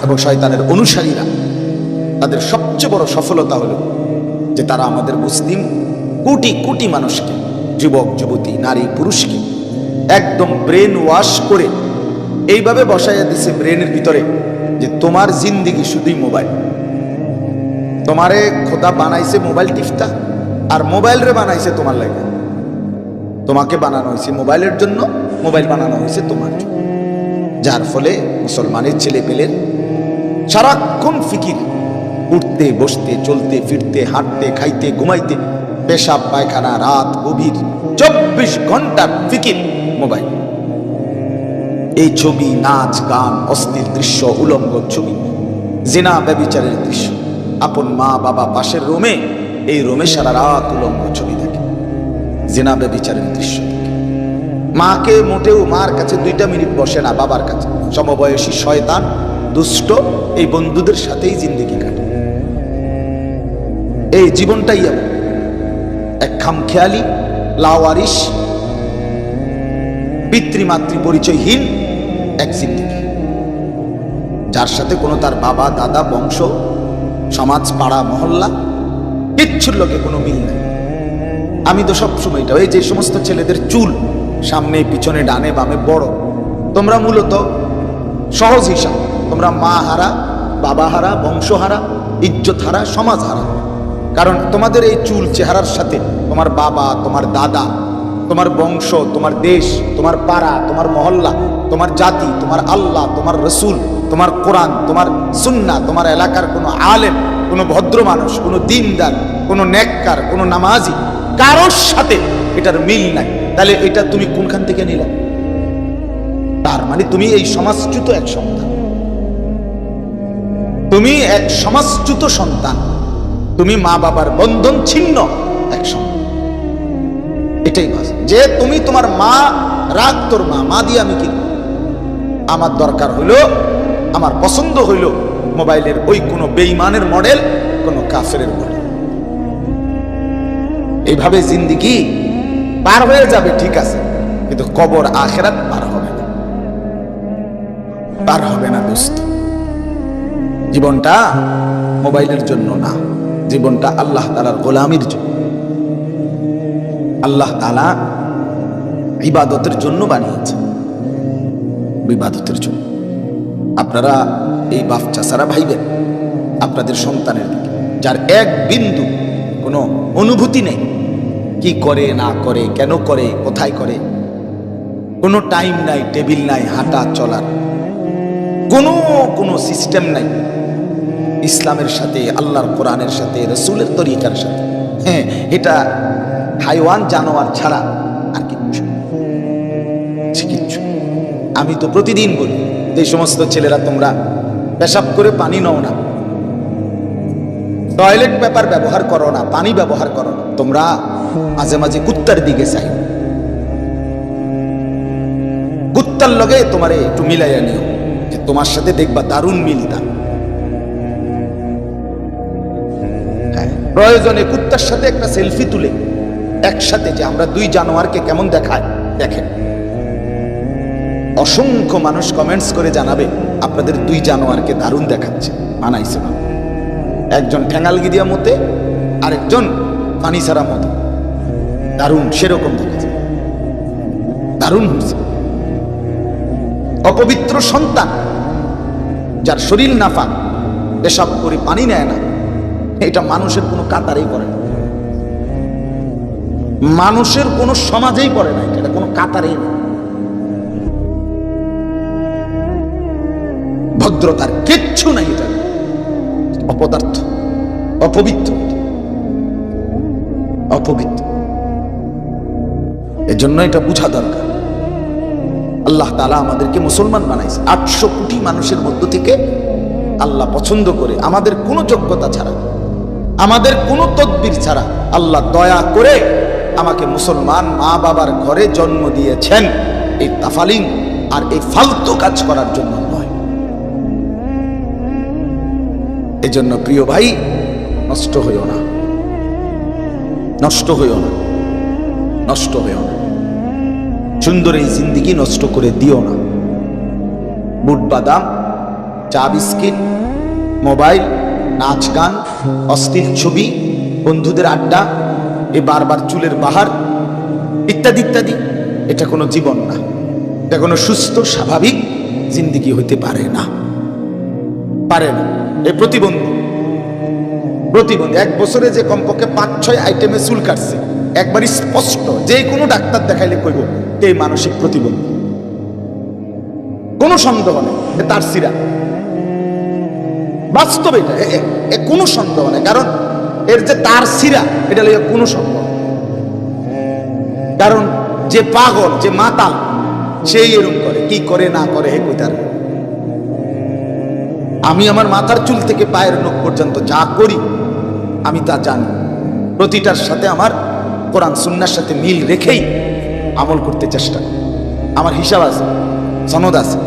এবং শয়তানের অনুসারীরা তাদের সবচেয়ে বড় সফলতা হলো যে তারা আমাদের মুসলিম কোটি কোটি মানুষকে, যুবক যুবতী, নারী পুরুষকে একদম ব্রেন ওয়াশ করে এইভাবে বসাইয়া দিছে ব্রেনের ভিতরে যে তোমার জিন্দিগি শুধুই মোবাইল। তোমারে খোদা বানাইছে মোবাইল টিপতা, আর মোবাইল রে বানাইছে তোমার লাগে। তোমাকে বানানো হয়েছে মোবাইলের জন্য, মোবাইল বানানো হয়েছে তোমার জন্য। যার ফলে মুসলমানের ছেলে পেলের সারাক্ষণ ফিকির, উঠতে বসতে, চলতে ফিরতে, হাঁটতে, খাইতে, ঘুমাইতে, পেশাব পায়খানা, রাত গভীর 24 ঘন্টার ফিকির মোবাইল। এই ছবি, নাচ, গান, অস্থির দৃশ্য, উলঙ্গ ছবি, জিনা ব্যভিচারের দৃশ্য, আপন মা বাবা পাশের রুমে, এই রুমে সারা রাত উলঙ্গ ছবি দেখে, জিনা ব্যভিচারের দৃশ্য দেখে। মাকে মোটেও মার কাছে 2টা মিনিট বসে না, বাবার কাছে। সমবয়সী শয়তান, দুষ্ট এই বন্ধুদের সাথেই জিন্দেগি কাটে। এই জীবনটাই এমন এক খামখেয়ালি, লাওয়ারিশ, পিতৃমাতৃ পরিচয়হীন এক জিন্দেগি, যার সাথে কোনো তার বাবা দাদা বংশ, সমাজ, পাড়া, মহল্লা কিচ্ছুর লোকে কোনো মিল নেই। আমি তো সবসময় এটা, এই যে সমস্ত ছেলেদের চুল সামনে পিছনে ডানে বামে বড়, তোমরা মূলত সহজ হিসাব, তোমরা মা হারা, বাবা হারা, বংশ হারা, ইজ্জত হারা, সমাজ হারা। কারণ তোমাদের এই চুল চেহারার সাথে তোমার বাবা, তোমার দাদা, তোমার বংশ, তোমার দেশ, তোমার পাড়া, তোমার মহল্লা, তোমার জাতি, তোমার আল্লাহ, তোমার রসুল, তোমার কোরআন, তোমার সুন্নাহ, তোমার এলাকার কোনো আলেম, কোনো ভদ্র মানুষ, কোনো দিনদার, কোনো নেককার, কোনো নামাজি, কারোর সাথে এটার মিল নাই। তাহলে এটা তুমি কোনখান থেকে নিলে? তার মানে তুমি এই সমাজচ্যুত এক সন্তান, তুমি এক সমাজচ্যুত সন্তান, তুমি মা বাবার বন্ধন ছিন্ন এক সন্তান। এটাই বাস যে তুমি তোমার মা রাগ, তোর মা দিয়ে আমি কি, আমার দরকার হইল, আমার পছন্দ হইল মোবাইলের ওই কোনো বেঈমানের মডেল, কোনো কাফেরের মডেল। এইভাবে জিন্দেগি পার হয়ে যাবে, ঠিক আছে, কিন্তু কবর আখিরাত পার হবে না, পার হবে না দোস্ত। জীবনটা মোবাইলের জন্য না, জীবনটা আল্লাহ তাআলার গোলামির জন্য। আল্লাহ তাআলা ইবাদতের জন্য বানিয়েছে, ইবাদতের জন্য। আপনারা এই বাপ চাচারা ভাইবেন আপনাদের সন্তানের দিকে, যার এক বিন্দু কোনো অনুভূতি নেই, কি করে না করে, কেন করে, কোথায় করে, কোনো টাইম নাই, টেবিল নাই, হাঁটা চলার কোনো সিস্টেম নাই ইসলামের সাথে, আল্লাহর কোরআনের সাথে, রসুলের তরিকার সাথে। হ্যাঁ, এটা হাইওয়ান জানোয়ার ছাড়া আর কিচ্ছু। আমি তো প্রতিদিন বলি, যে সমস্ত ছেলেরা তোমরা পেশাব করে পানি নাও না, টয়লেট পেপার ব্যবহার করো না, পানি ব্যবহার করো না, তোমরা মাঝে মাঝে কুত্তার দিকে চাই, কুত্তার লগে তোমারে একটু মিলাইয়া নিও, যে তোমার সাথে দেখবা দারুণ মিলতা। হ্যাঁ, প্রয়োজনে কুত্তার সাথে একটা সেলফি তুলে একসাথে, যে আমরা দুই জানোয়ারকে কেমন দেখায় দেখেন। অসংখ্য মানুষ কমেন্টস করে জানাবে আপনাদের দুই জানোয়ারকে দারুণ দেখাচ্ছে, মানাইছে না। একজন ঠ্যাঙ্গালগিরিয়া মতে, আরেকজন পানি ছাড়া মতে, দারুণ সেরকম দেখেছে, দারুণ হয়েছে। অপবিত্র সন্তান যার শরীর নাফাক, পেশাব করে পানি নেয় না, এটা মানুষের কোনো কাতারেই পড়ে না, মানুষের কোনো সমাজেই পড়ে না, এটা কোনো কাতারেই না। ভদ্রতার কিচ্ছু নাই, এটা অপদার্থ, অপবিত্র, অপবিত্র। এজন্য এটা বুঝা দরকার। আল্লাহ তাআলা আমাদেরকে মুসলমান বানাইছে 800 কোটি মানুষের মধ্য থেকে। আল্লাহ পছন্দ করে, আমাদের কোনো যোগ্যতা ছাড়া, আমাদের কোনো তদবির ছাড়া আল্লাহ দয়া করে আমাকে মুসলমান মা বাবার ঘরে জন্ম দিয়েছেন, এই তাফালিং আর এই ফালতু কাজ করার জন্য নয়। এজন্য প্রিয় ভাই, নষ্ট হইও না, নষ্ট হইও না, নষ্ট হইও না। সুন্দর এই জিন্দেগি নষ্ট করে দিও না। বুট বাদাম চা বিস্কিট, মোবাইল, নাচ গান, অশ্লীল ছবি, বন্ধুদের আড্ডা, এ বারবার চুলের বাহার ইত্যাদি ইত্যাদি। এটা কোনো জীবন না, এটা কোনো সুস্থ স্বাভাবিক জিন্দেগি হইতে পারে না, পারে না। এই প্রতিবন্ধী 1 বছরে যে কমপক্ষে 5-6 আইটেমে চুল কাটছে, একবারই স্পষ্ট, যে কোনো ডাক্তার দেখাইলে কইব এই মানসিক প্রতিবন্ধী, কোনো সন্দেহ নেই তার সিরা, বাস্তবে এটা কোনো সন্দেহ নেই। কারণ এর যে তার সিরা, এটা লইয়া কোনো সন্দেহ। কারণ যে পাগল, যে মাতাল, সেই এরকম করে, কি করে না করে হে কইতার। আমি আমার মাথার চুল থেকে পায়ের নখ পর্যন্ত যা করি আমি তা জানি, প্রতিটার সাথে আমার কোরআন সুন্নাহর সাথে মিল রেখেই আমল করতে চেষ্টা করি। আমার হিসাব আছে, সনদ আছে।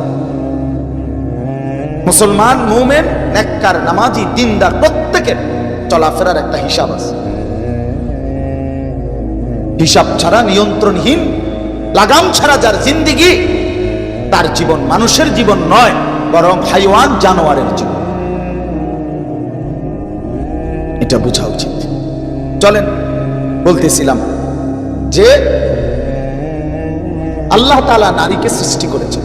মুসলমান, মুমিন, নেককার, নামাজি, দিনদার প্রত্যেকের চলাফেরার একটা হিসাব আছে। হিসাব ছাড়া, নিয়ন্ত্রণহীন, লাগাম ছাড়া যার জিন্দেগি, তার জীবন মানুষের জীবন নয়, বরং হাইওয়ান, জানোয়ারের জীবন। এটা বোঝা উচিত। চলেন, বলতেছিলাম যে আল্লাহ তাআলা নারীকে সৃষ্টি করেছেন।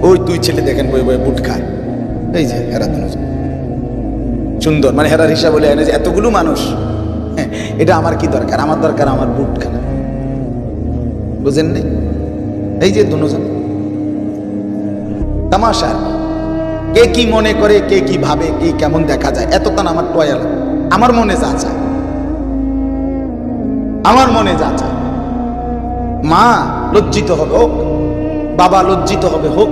ওই 2 ছেলে দেখেন বই বই বুট খায়, এই যে হেরা দুজন সুন্দর, মানে হেরার হিসাব বলে এনে যে এতগুলো মানুষ, হ্যাঁ, এটা আমার কি দরকার? আমার দরকার আমার বুট খানা, বুঝেন নেই? এই যে দুজন তামাশা, কে কি মনে করে, কে কি ভাবে, কে কেমন দেখা যায়, এতক্ষণ আমার টয়াল, আমার মনে যা চায়, আমার মনে যা চায়। মা লজ্জিত হবে হোক, বাবা লজ্জিত হবে হোক,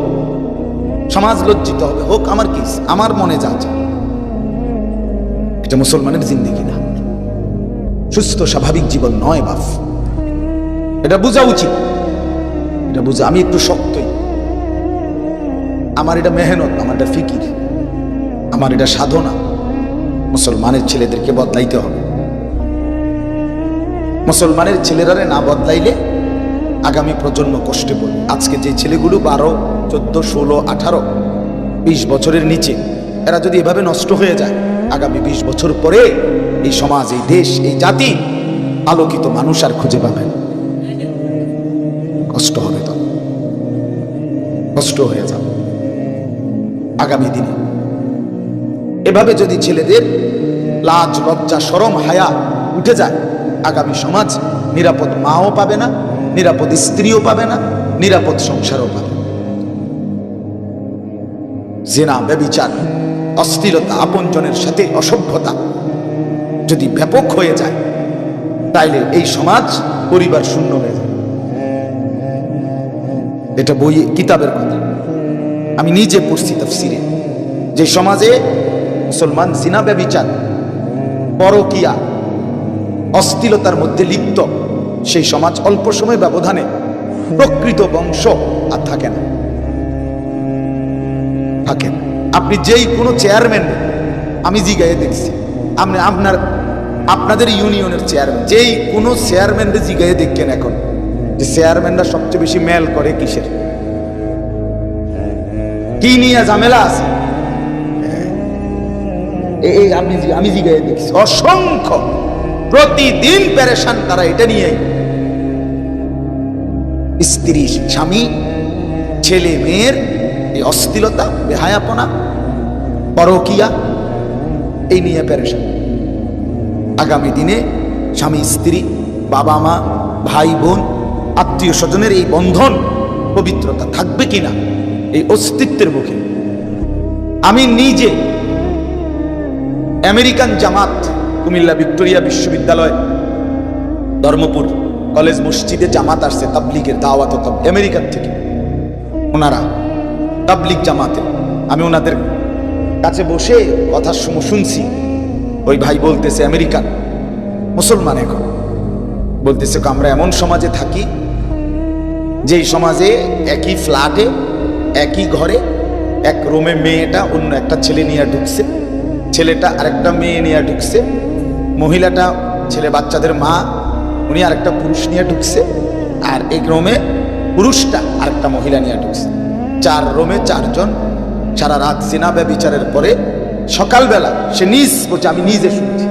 সমাজ লজ্জিত হবে হোক, আমার কি, আমার মনে যা চায়। এটা মুসলমানের জিন্দেগি না, সুস্থ স্বাভাবিক জীবন নয় বাপ। এটা বোঝা উচিত, এটা বুঝা। আমি একটু শক্তই, আমার এটা মেহনত, আমার এটা ফিকির, আমার এটা সাধনা। মুসলমানের ছেলেদেরকে বদলাইতে হবে। মুসলমানের ছেলেরা না বদলাইলে আগামী প্রজন্ম কষ্টে পড়বে। আজকে যে ছেলেগুলো 12, 14, 16, 18, 20 বছরের নিচে, এরা যদি এভাবে নষ্ট হয়ে যায়, আগামী 20 বছর পরে এই সমাজ, এই দেশ, এই জাতি আলোকিত মানুষ আর খুঁজে পাবে না। কষ্ট হবে, তো কষ্ট হয়ে যাবে আগামী দিনে। এভাবে যদি ছেলেদের লাজ, লজ্জা, শরম, হায়া উঠে যায়, আগামী সমাজ নিরাপদ মাও পাবে না, নিরাপদ স্ত্রীও পাবে না, নিরাপদ সংসারও পাবে। জিনা, ব্যভিচার, অশ্লীলতা, আপনজনের সাথে অসভ্যতা যদি ব্যাপক হয়ে যায়, তাইলে এই সমাজ পরিবার শূন্য হয়ে যায়। এটা বই, কিতাবের কথা, আমি নিজে পড়ছি তাফসিরে। যে সমাজে মুসলমান জিনা, ব্যভিচার, পরকিয়া, অশ্লীলতার মধ্যে লিপ্ত, সেই সমাজ অল্প সময় ব্যবধানে প্রকৃত বংশ আর থাকে না, থাকে না। আপনি যেই কোনো চেয়ারম্যান, আমি জিগায়ে দেখছি, আপনি আপনাদের ইউনিয়নের চেয়ারম্যান, যেই কোনো চেয়ারম্যানদের জিগায়ে দেখেন এখন, যে চেয়ারম্যানরা সবচেয়ে বেশি মেল করে কিসের, কি নিয়ে ঝামেলা আছে, এই আমি জিগায়ে দেখছি অসংখ্য, প্রতিদিন পেরেশান তারা এটা নিয়ে। স্ত্রী, স্বামী, ছেলে মেয়ের এই অশ্লীলতা, বেহায়াপনা, পরকিয়া, এই নিয়ে পেরেশান। আগামী দিনে স্বামী স্ত্রী, বাবা মা, ভাই বোন, আত্মীয় স্বজনের এই বন্ধন, পবিত্রতা থাকবে কিনা এই অস্তিত্বের মুখে। আমি নিজে আমেরিকান জামাত, কুমিল্লা ভিক্টোরিয়া বিশ্ববিদ্যালয়, ধর্মপুর কলেজ মসজিদে জামাত আসছে, তাবলিগের দাওয়াত আমেরিকার থেকে, ওনারা তাবলিগ জামাতে। আমি ওনাদের কাছে বসে কথা শুনছি। ওই ভাই বলতেছে, আমেরিকান মুসলমান, এখন বলতেছে আমরা এমন সমাজে থাকি, যেই সমাজে একই ফ্ল্যাটে, একই ঘরে, এক রুমে মেয়েটা অন্য একটা ছেলে নিয়ে ঢুকছে, ছেলেটা আরেকটা মেয়ে নিয়ে ঢুকছে, মহিলাটা, ছেলে বাচ্চাদের মা, উনি আরেকটা পুরুষ নিয়ে ঢুকছে, আর এই রুমে পুরুষটা আরেকটা মহিলা নিয়ে ঢুকছে। 4 রুমে 4 জন সারা রাত জিনা ব্যভিচারের পরে সকালবেলা সে নিজ বলছে আমি নিজে শুনছি